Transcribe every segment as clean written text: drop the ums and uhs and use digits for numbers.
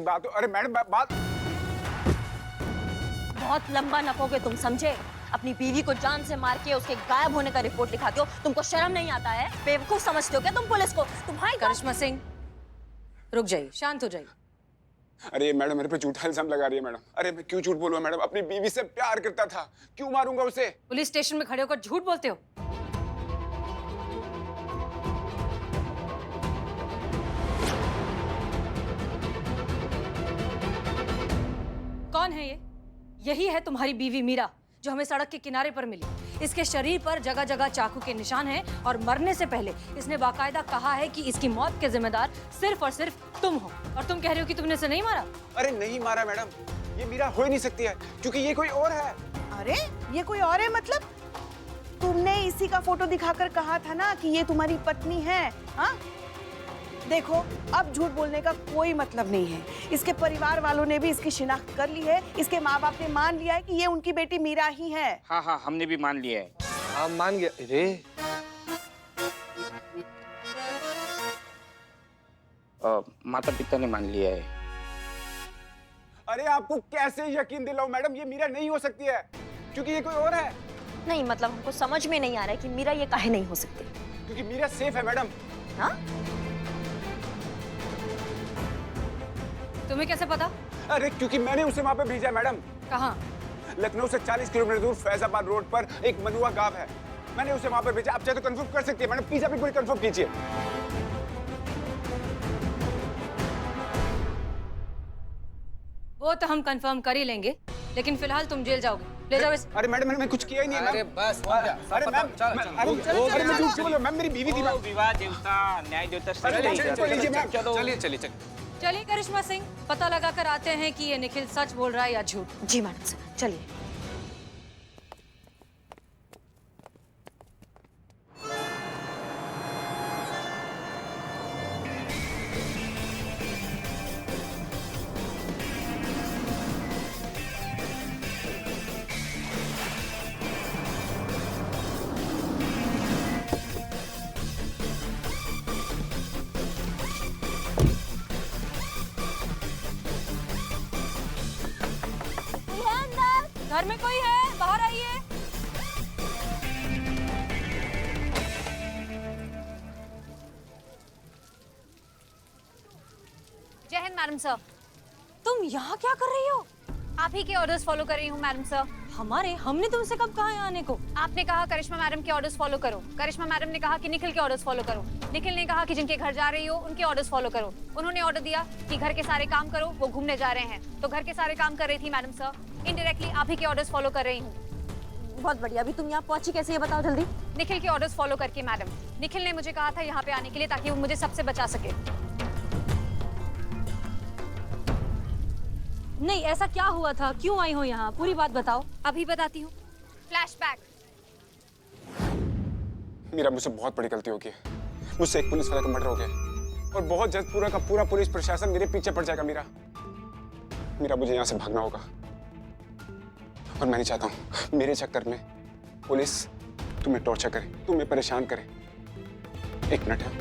बात। अरे मैडम बात बहुत लंबा नपोगे तुम, समझे? अपनी बीवी को जान से मार के उसके गायब होने का रिपोर्ट लिखाते हो। तुमको शर्म नहीं आता है? बेवकूफ समझते हो क्या तुम पुलिस को? तुम्हारी करिश्मा सिंह, रुक जाइए, शांत हो जाइए। अरे मैडम मेरे पे झूठा इल्जाम लगा रही है मैडम। अरे मैं क्यों झूठ बोलूं मैडम? अपनी बीवी से प्यार करता था, क्यों मारूंगा उसे? पुलिस स्टेशन में खड़े होकर झूठ बोलते हो। कौन है ये? यही है तुम्हारी बीवी मीरा, जो हमें सड़क के किनारे पर मिली। इसके शरीर पर जगह जगह चाकू के निशान हैं और मरने से पहले इसने बाकायदा कहा है कि इसकी मौत के जिम्मेदार सिर्फ और सिर्फ तुम हो। और तुम कह रहे हो कि तुमने इसे नहीं मारा? अरे नहीं मारा मैडम, ये मीरा हो ही नहीं सकती है क्योंकि ये कोई और है। अरे ये कोई और है मतलब? तुमने इसी का फोटो दिखाकर कहा था ना कि ये तुम्हारी पत्नी है। हाँ देखो, अब झूठ बोलने का कोई मतलब नहीं है। इसके परिवार वालों ने भी इसकी शिनाख्त कर ली है। इसके माँ बाप ने मान लिया है कि ये उनकी बेटी मीरा ही है। हाँ हाँ, हमने भी मान लिया है। हाँ मान गया। अरे माता पिता ने मान लिया है। अरे आपको कैसे यकीन दिलाऊं मैडम, ये मीरा नहीं हो सकती है क्योंकि ये कोई और है। नहीं मतलब हमको समझ में नहीं आ रहा है कि मीरा ये काहे नहीं हो सकती। क्योंकि मीरा सेफ है मैडम। हाँ? तुम्हें कैसे पता? अरे क्योंकि मैंने उसे वहां पे भेजा मैडम। कहाँ? लखनऊ से 40 किलोमीटर दूर फैजाबाद रोड पर एक मनुआ गांव है। मैंने उसे वहां पर भेजा। आप चाहे तो कंफर्म कर सकती है मैडम, प्लीज आप एक बार कंफर्म कीजिए। वो तो हम कंफर्म कर ही लेंगे, लेकिन फिलहाल तुम जेल जाओगे। ले जाओ इसे। अरे मैडम मैंने कुछ किया ही नहीं है अरे मैम। बस हो गया। अरे मैम अरे मैं झूठ क्यों बोल रहा हूं? मैम मेरी बीवी थी मैम। विवाह देवता, न्याय देवता सब अरे यही चलो, लीजिए मैम। चलिए चलिए चलिए। चलिए करिश्मा सिंह, पता लगा कर आते हैं कि ये निखिल सच बोल रहा है या झूठ। जी मैडम सर, चलिए। घर में कोई है? बाहर आइए। जय हिंद मैडम सर। तुम यहाँ क्या कर रही हो? आप ही के ऑर्डर्स फॉलो कर रही हूँ मैडम सर। हमारे? हमने तुमसे कब कहा यहाँ आने को? आपने कहा करिश्मा मैडम के ऑर्डर्स फॉलो करो। करिश्मा मैडम ने कहा कि निखिल के ऑर्डर्स फॉलो करो। निखिल ने कहा कि जिनके घर जा रही हो उनके ऑर्डर्स फॉलो करो। उन्होंने ऑर्डर दिया कि घर के सारे काम करो, वो घूमने जा रहे हैं तो घर के सारे काम कर रही थी मैडम सर। इनडायरेक्टली आप ही के ऑर्डर्स फॉलो कर रही हूँ। बहुत बढ़िया। अभी तुम यहाँ पहुंची कैसे, ये बताओ जल्दी। निखिल के ऑर्डर्स फॉलो करके मैडम। निखिल ने मुझे कहा था यहाँ पे आने के लिए ताकि वो मुझे सबसे बचा सके। नहीं, ऐसा क्या हुआ था? क्यों आई हो यहाँ? पूरी बात बताओ। अभी बताती हूँ। फ्लैशबैक। मीरा मुझसे बहुत बड़ी गलती हो गई है। मुझसे एक पुलिस वाले का मर्डर हो गया और बहुत जल्द पूरा का पूरा पुलिस प्रशासन मेरे पीछे पड़ जाएगा। मीरा मुझे यहाँ से भागना होगा और मैं नहीं चाहता हूँ मेरे चक्कर में पुलिस तुम्हें टॉर्चर करे, तुम्हें परेशान करे। एक मिनट है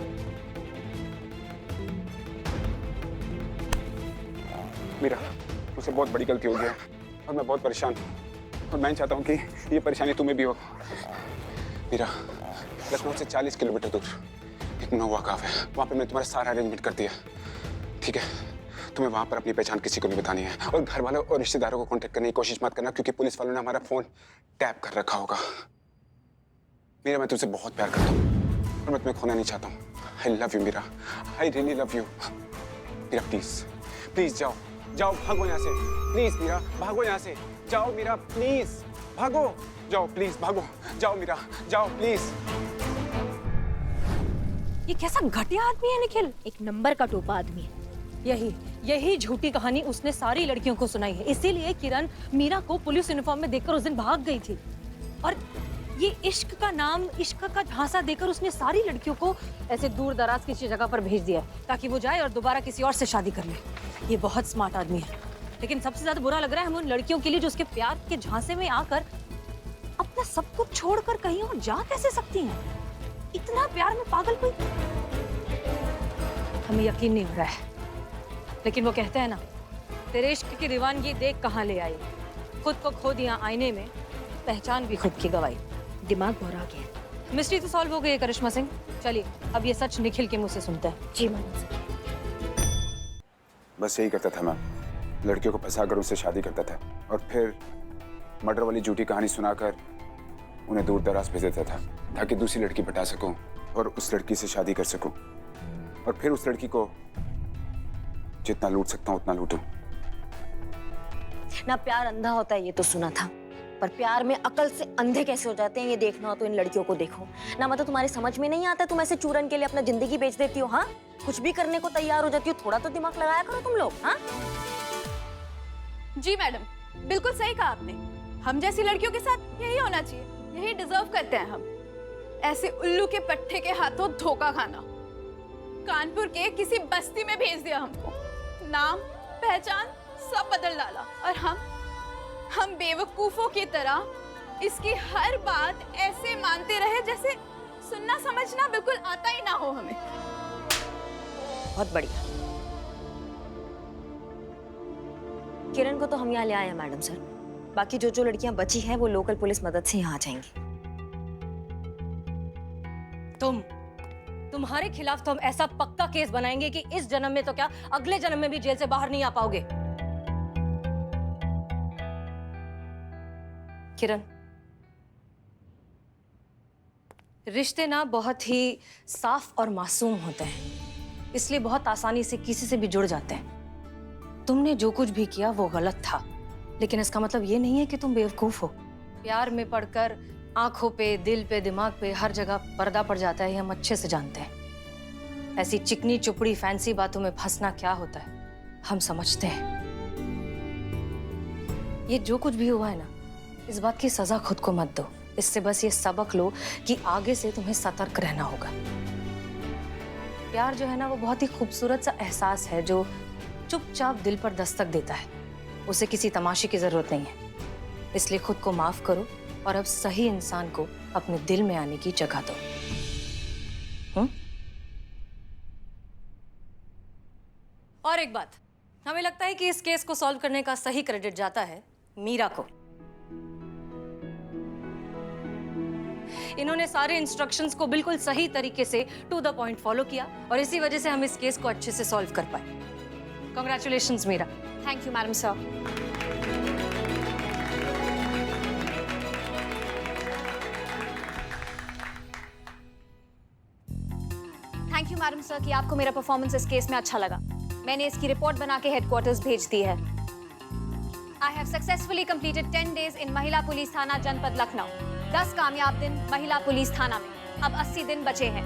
मीरा, मुझसे बहुत बड़ी गलती हो गई है और मैं बहुत परेशान हूँ और मैं चाहता हूँ कि ये परेशानी तुम्हें भी हो। मीरा, लखनऊ से 40 किलोमीटर दूर एक मनुआ गांव है, वहाँ पे मैं तुम्हारा सारा अरेंजमेंट कर दिया। ठीक है, तुम्हें वहाँ पर अपनी पहचान किसी को नहीं बतानी है और घर वालों और रिश्तेदारों को कांटेक्ट करने की कोशिश मत करना क्योंकि पुलिस वालों ने हमारा फोन टैप कर रखा होगा। मीरा, मैं तुमसे बहुत प्यार करता हूँ और मैं तुम्हें खोना नहीं चाहता हूँ। I love you Meera, I really love you. Meera please please जाओ जाओ, भागो यहाँ से प्लीज। मीरा भागो यहाँ से, जाओ मीरा प्लीज, भागो, जाओ प्लीज, भागो, जाओ मीरा, जाओ प्लीज। ये कैसा घटिया आदमी है निखिल? एक नंबर का टोपा आदमी है। यही झूठी कहानी उसने सारी लड़कियों को सुनाई है। इसीलिए किरण मीरा को पुलिस यूनिफॉर्म में देखकर उस दिन भाग गई थी और ये इश्क का नाम, इश्क का झांसा देकर उसने सारी लड़कियों को ऐसे दूर दराज किसी जगह पर भेज दिया ताकि वो जाए और दोबारा किसी और से शादी कर ले। ये बहुत स्मार्ट आदमी है, लेकिन सबसे ज्यादा बुरा लग रहा है हम उन लड़कियों के लिए जो उसके प्यार के झांसे में आकर अपना सब कुछ छोड़कर कहीं और जा कैसे सकती हैं? इतना प्यार में पागल कोई? हमें यकीन नहीं हो रहा है। लेकिन वो कहते हैं ना, तेरे इश्क की दीवानगी देख कहाँ ले आई, खुद को खो दिया आईने में, पहचान भी खुद की गवाई। दिमाग भरा गया। मिस्ट्री तो सॉल्व हो गई है करिश्मा सिंह। चलिए अब ये सच निखिल के मुंह से सुनते हैं। जी मैडम। बस यही करता था मैं, लड़कियों को फंसा कर उनसे शादी करता था और फिर मर्डर वाली झूठी कहानी सुनाकर उन्हें दूर दराज भेज देता था ताकि दूसरी लड़की पटा सकूं और उस लड़की से शादी कर सकूं और फिर उस लड़की को जितना लूट सकता हूं उतना लूटूं। ना प्यार अंधा होता है ये तो सुना था, पर प्यार में अकल से अंधे कैसे हो जाते हैं ये देखना हो तो इन लड़कियों को देखो ना। मतलब तुम्हारी समझ में नहीं आता, तुम ऐसे चूरन के लिए अपना जिंदगी बेच देती हो। हाँ, कुछ भी करने को तैयार हो जाती हो, थोड़ा तो दिमाग लगाया करो तुम लोग। हाँ जी मैडम, बिल्कुल सही कहा आपने। हम जैसी लड़कियों के साथ यही होना चाहिए, यही डिजर्व करते हैं हम। ऐसे उल्लू के पट्टे के हाथों धोखा खाना। कानपुर के किसी बस्ती में भेज दिया हमको, नाम पहचान सब बदल डाला और हम बेवकूफों की तरह इसकी हर बात ऐसे मानते रहे जैसे सुनना समझना बिल्कुल आता ही ना हो हमें। बहुत बढ़िया। किरण को तो हम यहाँ ले आए हैं मैडम सर, बाकी जो लड़कियां बची हैं वो लोकल पुलिस मदद से यहाँ आ जाएंगी। तुम्हारे खिलाफ तो हम ऐसा पक्का केस बनाएंगे कि इस जन्म में तो क्या, अगले जन्म में भी जेल से बाहर नहीं आ पाओगे। किरण, रिश्ते ना बहुत ही साफ और मासूम होते हैं, इसलिए बहुत आसानी से किसी से भी जुड़ जाते हैं। तुमने जो कुछ भी किया वो गलत था, लेकिन इसका मतलब ये नहीं है कि तुम बेवकूफ हो। प्यार में पड़कर आंखों पे, दिल पे, दिमाग पे हर जगह पर्दा पड़ जाता है, ये हम अच्छे से जानते हैं। ऐसी चिकनी चुपड़ी फैंसी बातों में फंसना क्या होता है हम समझते हैं। ये जो कुछ भी हुआ है ना, इस बात की सजा खुद को मत दो। इससे बस ये सबक लो कि आगे से तुम्हें सतर्क रहना होगा। प्यार जो है ना वो बहुत ही खूबसूरत सा एहसास है जो चुपचाप दिल पर दस्तक देता है। उसे किसी तमाशे की जरूरत नहीं है। इसलिए खुद को माफ करो और अब सही इंसान को अपने दिल में आने की जगह दो। और एक बात, हमें लगता है कि इस केस को सॉल्व करने का सही क्रेडिट जाता है मीरा को। इन्होंने सारे इंस्ट्रक्शंस को बिल्कुल सही तरीके से टू द पॉइंट फॉलो किया और इसी वजह से हम इस केस को अच्छे से सॉल्व कर पाए। Congratulations Meera. Thank you madam sir. Thank you madam sir कि आपको मेरा परफॉर्मेंस इस केस में अच्छा लगा। मैंने इसकी रिपोर्ट बना के हेडक्वार्टर्स भेज दी है। I have successfully completed 10 days in महिला पुलिस थाना जनपद लखनऊ। 10 कामयाब दिन महिला पुलिस थाना में। अब 80 दिन बचे हैं।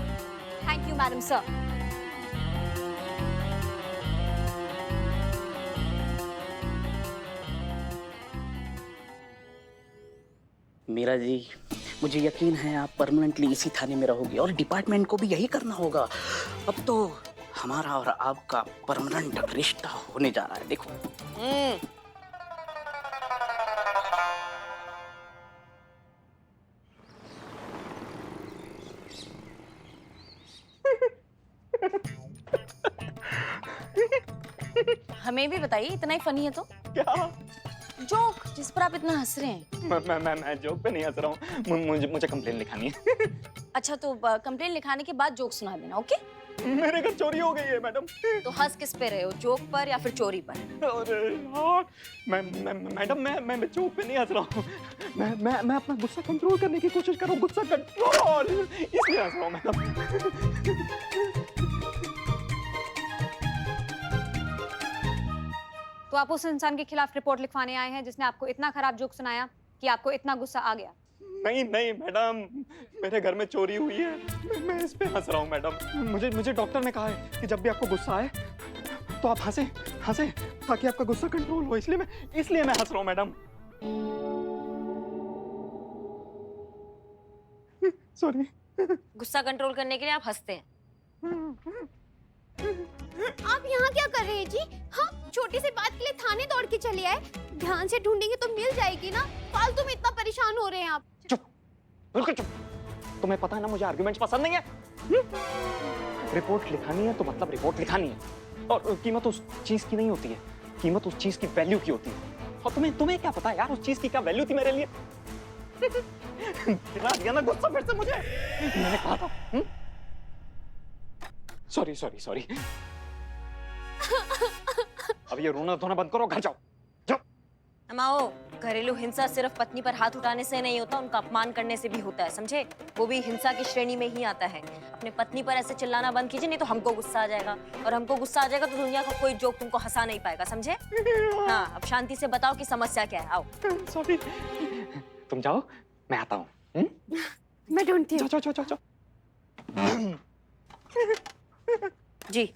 Thank you madam sir. Meera ji, मुझे यकीन है आप परमानेंटली इसी थाने में रहोगी और डिपार्टमेंट को भी यही करना होगा। अब तो हमारा और आपका परमानेंट रिश्ता होने जा रहा है। देखो हमें भी बताइए, इतना ही फनी है तो क्या? जोक जिस पर आप इतना हंस रहे हैं। मैं जोक पे नहीं हंस रहा हूँ, मुझे कंप्लेन लिखानी है। अच्छा तो कंप्लेन लिखाने के बाद जोक सुना देना। ओके? मेरे घर चोरी हो गई है मैडम। तो हंस किस पे रहे हो, जोक पर या फिर चोरी पर? अरे यार, मैडम मैं जोक पे नहीं हंस रहा हूँ। मैं अपना गुस्सा कंट्रोल करने की कोशिश कर रहा हूँ। गुस्सा कंट्रोल, इसलिए हंस रहा हूँ मैडम। तो आप उस इंसान के खिलाफ रिपोर्ट लिखवाने आए हैं जिसने आपको इतना खराब जोक सुनाया कि आपको इतना गुस्सा आ गया? नहीं मैडम, मेरे घर में चोरी हुई है, मैं इस पे हंस रहा हूँ मैडम। मुझे डॉक्टर ने कहा है कि जब भी आपको गुस्सा आए तो आप हंसे ताकि आपका गुस्सा कंट्रोल हो, इसलिए मैं हंस रहा हूँ मैडम। सॉरी। गुस्सा कंट्रोल करने के लिए आप हंसते हैं। आप यहाँ क्या कर रहे हैं जी? हाँ, छोटी सी बात के लिए थाने दौड़ के चले आए। ध्यान से ढूंढेंगे तो मिल जाएगी ना। फालतू में इतना परेशान हो रहे हैं आप। चुप, बिल्कुल चुप। तुम्हें पता है ना मुझे आर्गुमेंट्स पसंद नहीं है। रिपोर्ट लिखानी है तो मतलब रिपोर्ट लिखानी है, और कीमत उस चीज की नहीं होती है, कीमत उस चीज की वैल्यू की होती है। और तुम्हें क्या पता यार उस चीज की क्या वैल्यू थी मेरे लिए? दिला दिया ना गुस्सा फिर से मुझे। मैंने कहा था। सॉरी। अब ये रोना धोना बंद करो, घर जाओ। अमाओ, घरेलू हिंसा सिर्फ पत्नी पर हाथ उठाने से नहीं होता, उनका अपमान करने से भी होता है, समझे? वो भी हिंसा की श्रेणी में ही आता है। अपने पत्नी पर ऐसे चिल्लाना बंद कीजिए, नहीं तो हमको गुस्सा आ जाएगा, और हमको गुस्सा आ जाएगा तो दुनिया का कोई जोक तुमको हंसा नहीं पाएगा, समझे? हाँ, अब शांति से बताओ कि समस्या क्या है। आओ। सॉरी, तुम जाओ, मैं आता हूँ। मैं ढूंढती हूँ। जाओ। जी,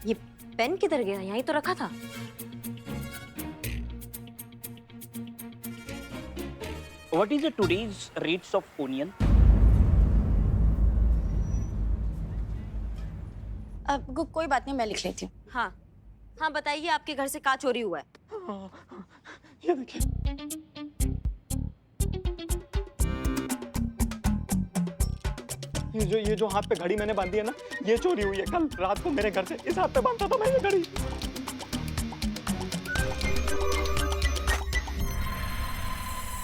ये पेन किधर गया? यहीं तो रखा था। What is the today's rates of onion? अब कोई बात नहीं, मैं लिख लेती हूँ। हाँ, बताइए आपके घर से क्या चोरी हुआ है? ये देखिए। ये जो हाथ पे घड़ी मैंने बांधी है ना, ये चोरी हुई है। कल रात को मेरे घर से इस हाथ पे बांधा था मैंने घड़ी।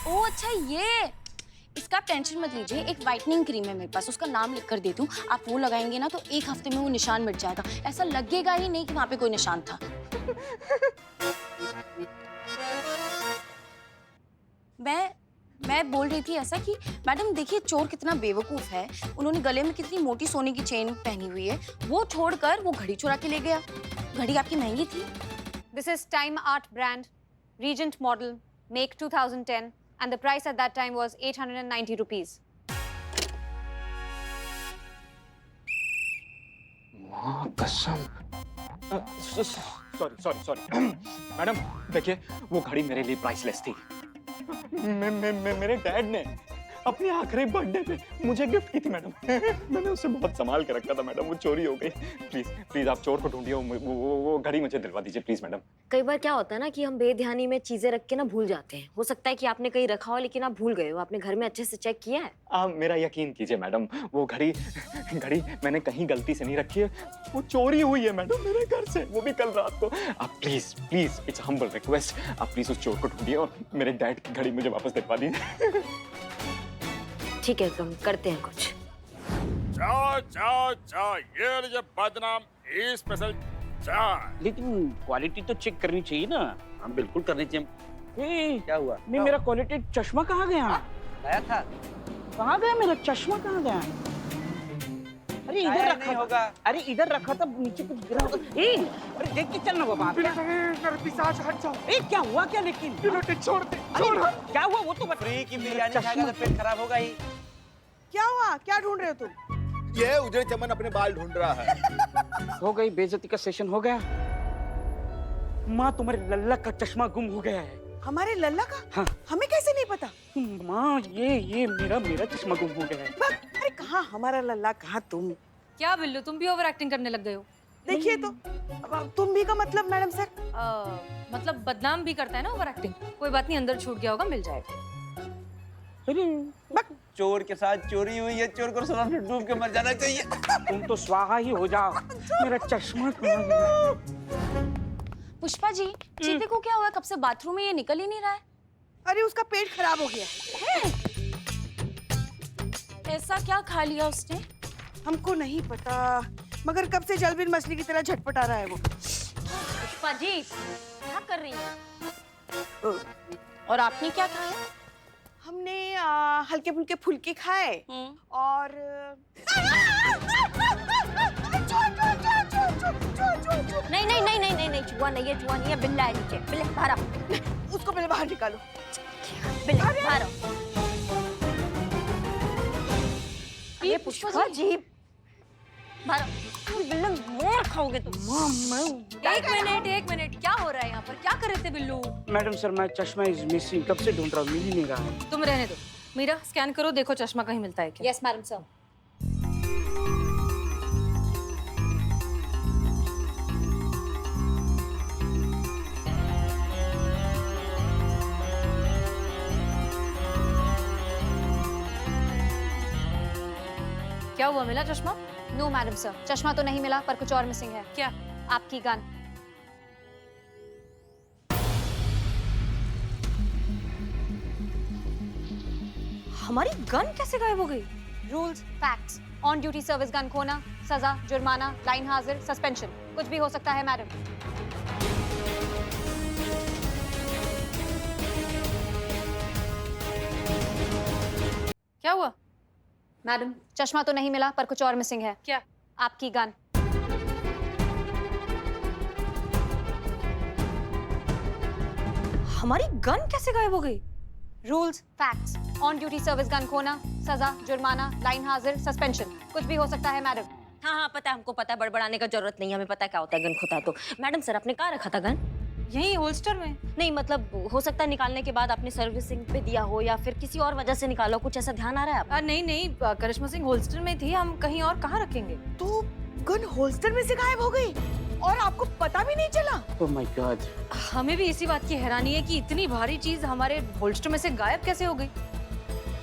ओह अच्छा, ये इसका आप टेंशन मत लीजिए। एक व्हाइटनिंग क्रीम है मेरे पास, उसका नाम लिख कर देती हूँ। आप वो लगाएंगे ना तो 1 हफ्ते में वो निशान मिट जाएगा। ऐसा लगेगा ही नहीं कि वहां पे कोई निशान था। मैं बोल रही थी ऐसा कि मैडम देखिए, चोर कितना बेवकूफ है। उन्होंने गले में कितनी मोटी सोने की चेन पहनी हुई है, वो छोड़कर वो घड़ी चुरा के ले गया। घड़ी आपकी महंगी थी। This is Time Art brand, Regent model, make 2010, and the price at that time was 890 rupees. माँ कसम। सॉरी। मैडम देखिए, वो घड़ी मेरे लिए प्राइसलेस थी। मेरे डैड ने अपने आखिरी बर्थडे पे मुझे गिफ्ट की थी मैडम। मैंने उसे बहुत संभाल के रखा था मैडम, वो चोरी हो गई। प्लीज आप चोर को ढूंढिए, वो घड़ी मुझे दिलवा दीजिए प्लीज मैडम। कई बार क्या होता है ना कि हम बेध्यानी में चीजें रख के ना भूल जाते हैं। हो सकता है कि आपने कहीं रखा हो लेकिन आप भूल गए हो। आपने घर में अच्छे से चेक किया है? आप मेरा यकीन कीजिए मैडम, वो घड़ी मैंने कहीं गलती से नहीं रखी है। वो चोरी हुई है मैडम मेरे घर से, वो भी कल रात को। आप प्लीज इट्स हम्बल रिक्वेस्ट, आप प्लीज उस चोर को ढूंढिए और मेरे डैड की घड़ी मुझे वापस दिलवा दीजिए। ठीक है, हम करते हैं कुछ। चाय ये लीजिए बदनाम स्पेशल चाय। लेकिन क्वालिटी तो चेक करनी चाहिए ना। हम बिल्कुल करनी चाहिए। क्या हुआ? नहीं, मेरा क्वालिटी चश्मा कहाँ गया? आया था। कहाँ गया मेरा चश्मा? कहाँ गया? अरे इधर रखा होगा। अरे इधर रखा था, नीचे कुछ गिरा होगा। अरे देख के चलना बाबा। पिशाच हट जाओ। क्या हुआ क्या? लेकिन छोड़ दे। क्या हुआ वो तो बता। फ्री की बिरयानी खाएगा तो पेट खराब होगा ही। क्या हुआ? क्या ढूंढ रहे हो तुम? ये उजड़े चमन अपने बाल ढूंढ रहा है। हो गई बेइज्जती का सेशन हो गया। माँ, तुम्हारे लल्ला का चश्मा गुम हो गया है। हमारे लल्ला का? हाँ। हमें कैसे नहीं पता? माँ, ये मेरा चश्मा गुम हो गया है। अरे कहाँ हमारा लल्ला, कहाँ तुम? क्या बिल्लू, तुम भी ओवर एक्टिंग करने लग गए हो। देखिए तो, अब तुम भी का मतलब मैडम सर? मतलब बदनाम भी करता है ना ओवर एक्टिंग। कोई बात नहीं, अंदर छूट गया होगा, मिल जाएगा। चोर के साथ चोरी हुई है, चोर को समुद्र में डूब के मर जाना चाहिए। तुम तो स्वाहा ही हो जाओ। मेरा चश्मा कहाँ गया? पुष्पा जी, चीते को क्या हुआ? कब से बाथरूम में ये निकल ही नहीं रहा है। अरे उसका पेट खराब हो गया है। ऐसा क्या खा लिया उसने? हमको नहीं पता, मगर कब से जलबिन मछली की तरह झटपटा रहा है वो। पुष्पा जी, क्या कर रही हैं? और आपने क्या खाया? हमने हल्के फुल्के फुल्के खाए और नहीं, चूहा नहीं है, बिल्ला है नीचे। बिल्ला बाहर आओ। उसको पहले बाहर निकालो। बिल्ला बाहर आओ। ये पुष्पा जी, बाहर आओ। बिल्ला मोर खाओगे तुम। एक मिनट, क्या हो रहा है यहाँ पर? क्या कर रहे थे बिल्लू? मैडम सर, मैं चश्मा इज मिसिंग, कब से ढूंढ रहा हूँ, मिल ही नहीं रहा है। तुम रहने दो। मीरा, स्कैन करो, देखो चश्मा कहीं मिलता है क्या। Yes, madam, sir. क्या हुआ, मिला चश्मा? नो मैडम सर, चश्मा तो नहीं मिला पर कुछ और मिसिंग है। क्या? आपकी गन। हमारी गन कैसे गायब हो गई? Rules, facts, on duty service gun खोना, सजा, जुर्माना, लाइन हाजिर, सस्पेंशन, कुछ भी हो सकता है मैडम। क्या हुआ? मैडम, चश्मा तो नहीं मिला पर कुछ और मिसिंग है। क्या? आपकी गन। हमारी गन कैसे गायब हो गई? Rules, facts, on duty service gun खोना, सजा, जुर्माना, लाइन हाजिर, सस्पेंशन, कुछ भी हो सकता है मैडम। हाँ हाँ पता है, हमको पता है, बड़बड़ाने का जरूरत नहीं है, हमें पता है क्या होता है गन खोता तो। मैडम सर, आपने कहाँ रखा था गन? यही होल्स्टर में। नहीं मतलब हो सकता है निकालने के बाद आपने सर्विसिंग पे दिया हो या फिर किसी और वजह से निकाला हो, कुछ ऐसा ध्यान आ रहा है आपको? नहीं नहीं, करिश्मा सिंह होल्स्टर में थी, हम कहीं और कहाँ रखेंगे? तो गन होल्स्टर में से गायब हो गई और आपको पता भी नहीं चला? Oh my God. हमें भी इसी बात की हैरानी है कि इतनी भारी चीज हमारे होल्स्टर में से गायब कैसे हो गई।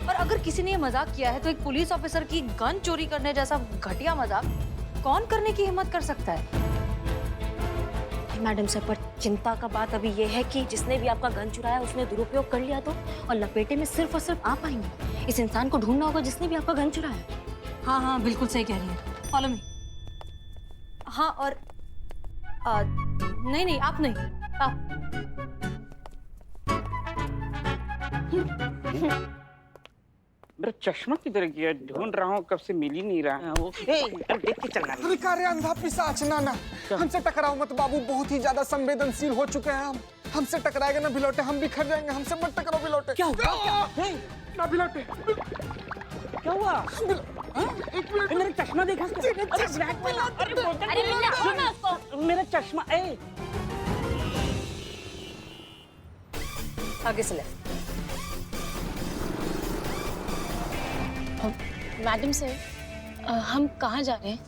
और अगर किसी ने ये मजाक किया है तो एक पुलिस ऑफिसर की गन चोरी करने जैसा घटिया मजाक कौन करने की हिम्मत कर सकता है? मैडम सर, पर चिंता का बात अभी ये है कि जिसने भी आपका गन चुराया उसने दुरुपयोग कर लिया तो, और लपेटे में सिर्फ और सिर्फ आप आएंगे। इस इंसान को ढूंढना होगा जिसने भी आपका गन चुराया। हाँ हाँ बिल्कुल सही कह रही है, फॉलो मी। हाँ और नहीं नहीं, आप नहीं, आप। मेरा चश्मा किधर गया? ढूंढ रहा हूँ, कब से मिल ही नहीं रहा। वो देख के चलना। अरे का रे अंधा पिशाच नाना, हमसे टकराओ मत बाबू, बहुत ही ज्यादा संवेदनशील हो चुके हैं हम। हमसे टकराएगा ना भिलौटे, हम बिखर जाएंगे। हमसे मत टकराओ भिलौटे। क्या हुआ? ना भिलौटे। क्या हुआ? एक मिनट, मेरा चश्मा देखा? मेरा चश्मा। आगे से लेफ्ट। मैडम सर, हम कहाँ जा रहे हैं?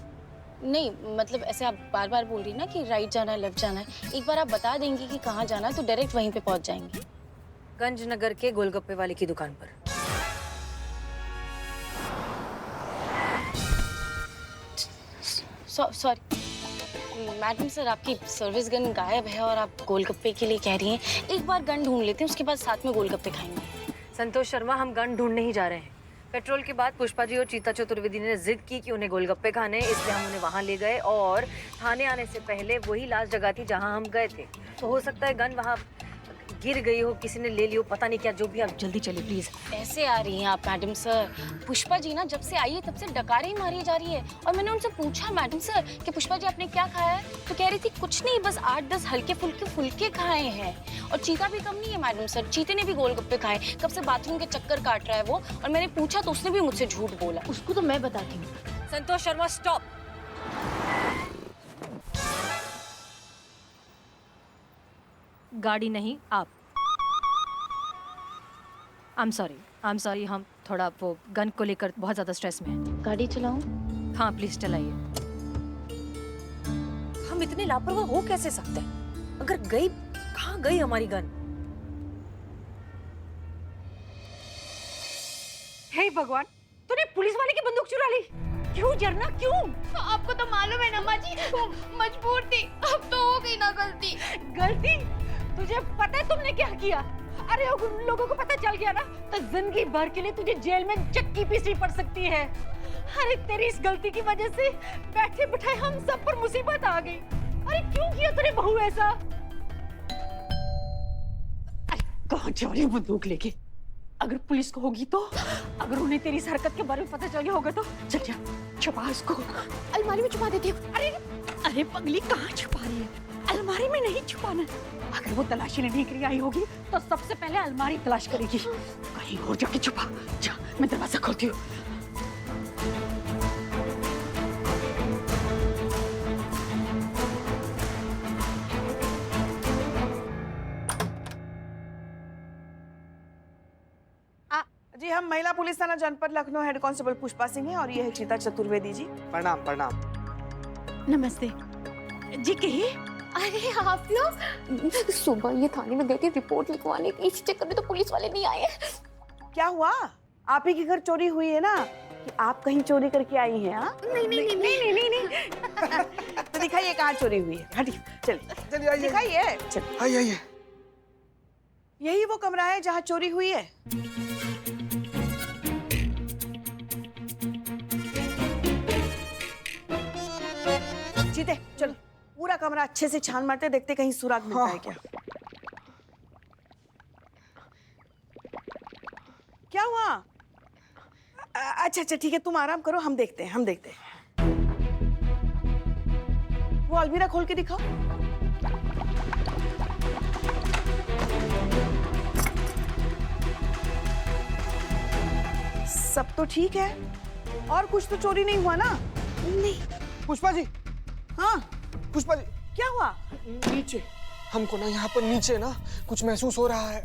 नहीं मतलब ऐसे आप बार बार बोल रही ना कि राइट जाना है, लेफ्ट जाना है। एक बार आप बता देंगी कि कहाँ जाना है तो डायरेक्ट वहीं पे पहुँच जाएंगे। गंज नगर के गोलगप्पे वाले की दुकान पर। सॉरी मैडम सर, आपकी सर्विस गन गायब है और आप गोलगप्पे के लिए कह रही हैं। एक बार गन ढूंढ लेते हैं, उसके बाद साथ में गोलगप्पे खाएंगे। संतोष शर्मा, हम गन ढूंढने ही जा रहे हैं। पेट्रोल के बाद पुष्पा जी और चीता चतुर्वेदी ने जिद की कि उन्हें गोलगप्पे खाने, इसलिए हम उन्हें वहां ले गए और थाने आने से पहले वही लास्ट जगह थी जहां हम गए थे। तो हो सकता है गन वहां गिर गई हो, किसी ने ले ली हो, पता नहीं क्या, जो भी। आप जल्दी चलिए प्लीज। ऐसे आ रही हैं आप मैडम सर? पुष्पा जी ना जब से आई है तब से डकारे ही मारी जा रही है। और मैंने उनसे पूछा मैडम सर कि पुष्पा जी आपने क्या खाया है, तो कह रही थी कुछ नहीं, बस 8-10 हल्के फुल्के खाए हैं। और चीता भी कम नहीं है मैडम सर, चीते ने भी गोलगप्पे खाए। कब से बाथरूम के चक्कर काट रहा है वो, और मैंने पूछा तो उसने भी मुझसे झूठ बोला। उसको तो मैं बताती हूँ। संतोष शर्मा स्टॉप। गाड़ी नहीं, आप। आई एम सॉरी, हम थोड़ा वो गन को लेकर बहुत ज्यादा स्ट्रेस में हैं। गाड़ी चलाऊं? हाँ प्लीज चलाइए। हम इतने लापरवाह हो कैसे सकते हैं? अगर गई, कहाँ गई हमारी गन? हे भगवान, तूने पुलिस वाले की बंदूक चुरा ली। क्यों जरना, क्यों? आपको तो मालूम है ना माँ जी, वो मजबूर थी। अब तो हो गई ना गलती। गलती? तुझे पता है तुमने क्या किया? अरे उन लोगों को पता चल गया ना तो जिंदगी भर के लिए तुझे जेल में चक्की पीसनी पड़ सकती है। अरे तेरी इस गलती की वजह से बैठे बिठाए हम सब पर मुसीबत आ गई। अरे क्यों किया तूने बहू ऐसा? अरे कहाँ जा रही बंदूक लेके? अगर पुलिस को होगी तो, अगर उन्हें तेरी इस हरकत के बारे में पता चल गया होगा तो चल जा, छुपा इसको। अलमारी में छुपा देती हूँ। अरे पगली, कहाँ छुपा रही है? अलमारी में नहीं छुपाना। अगर वो तलाशी लेने के लिए आई होगी तो सबसे पहले अलमारी तलाश करेगी। कहीं और जाके छुपा। जा, मैं दरवाजा खोलती हूँ। जी, हम महिला पुलिस थाना जनपद लखनऊ हेड कांस्टेबल पुष्पा सिंह है और ये है चीता चतुर्वेदी जी। प्रणाम प्रणाम। नमस्ते जी। कहिए। अरे आप लोग सुबह ये थाने में गए थे रिपोर्ट लिखवाने, इस चक्कर में तो पुलिस वाले नहीं आए। क्या हुआ? आप ही के घर चोरी हुई है ना, कि आप कहीं चोरी करके आई हैं? हाँ, नहीं। तो दिखाइए कहाँ चोरी हुई है। हटिए, चलिए आइए। दिखाइए। चलिए, आइए। यही वो कमरा है जहाँ चोरी हुई है। जीते, चलो पूरा कमरा अच्छे से छान मारते, देखते कहीं सुराग मिलता है क्या। क्या हुआ? अच्छा ठीक है, तुम आराम करो, हम देखते हैं। वो अलमीरा खोल के दिखाओ। सब तो ठीक है, और कुछ तो चोरी नहीं हुआ ना? नहीं। पुष्पा जी, हाँ, पुष्पा जी, क्या हुआ? नीचे हमको ना यहाँ पर नीचे ना कुछ महसूस हो रहा है।